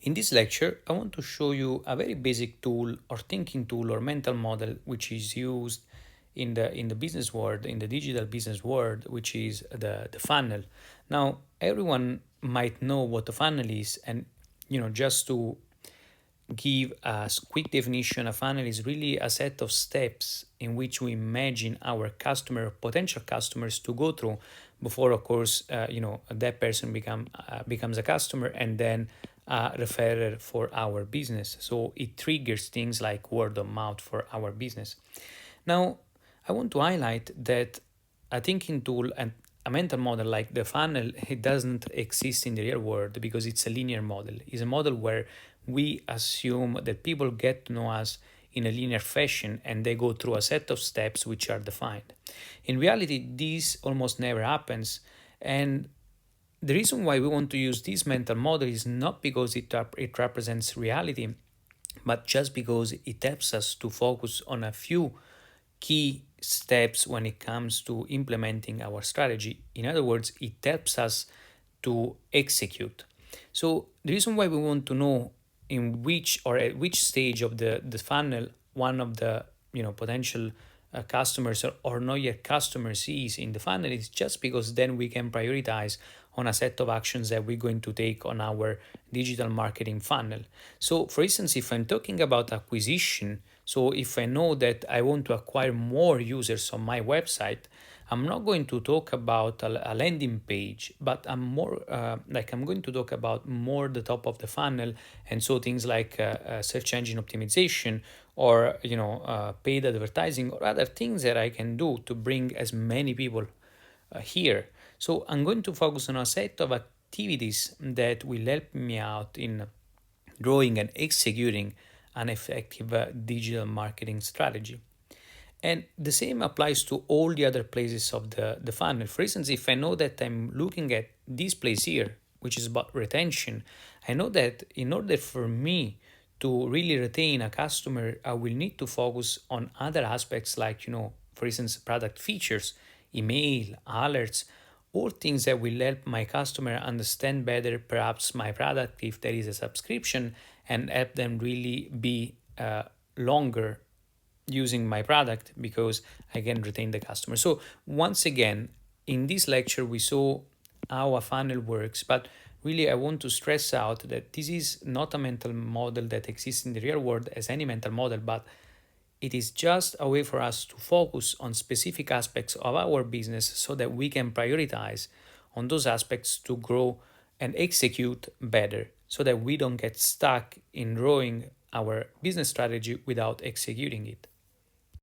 In this lecture, I want to show you a very basic tool or thinking tool or mental model which is used in the business world, in the digital business world, which is the funnel. Now, everyone might know what a funnel is, and just to give a quick definition, a funnel is really a set of steps in which we imagine our customer, potential customers, to go through before, of course, that person becomes a customer and then a referrer for our business. So it triggers things like word of mouth for our business. Now, I want to highlight that a thinking tool and a mental model like the funnel, it doesn't exist in the real world because it's a linear model. It's a model where we assume that people get to know us in a linear fashion and they go through a set of steps which are defined. In reality, this almost never happens. And the reason why we want to use this mental model is not because it represents reality, but just because it helps us to focus on a few key steps when it comes to implementing our strategy. In other words, it helps us to execute. So the reason why we want to know in which or at which stage of the funnel one of the potential customers or not yet customers is in the funnel is just because then we can prioritize on a set of actions that we're going to take on our digital marketing funnel. So for instance, if I'm talking about acquisition, so if I know that I want to acquire more users on my website, I'm not going to talk about a landing page, but I'm going to talk about more the top of the funnel, and so things like search engine optimization or paid advertising or other things that I can do to bring as many people here. So I'm going to focus on a set of activities that will help me out in growing and executing an effective digital marketing strategy. And the same applies to all the other places of the funnel. For instance, if I know that I'm looking at this place here, which is about retention, I know that in order for me to really retain a customer, I will need to focus on other aspects like, for instance, product features, email, alerts, all things that will help my customer understand better perhaps my product if there is a subscription and help them really be longer using my product because I can retain the customer. So once again, in this lecture, we saw how a funnel works, but really I want to stress out that this is not a mental model that exists in the real world as any mental model, but it is just a way for us to focus on specific aspects of our business so that we can prioritize on those aspects to grow and execute better so that we don't get stuck in growing our business strategy without executing it.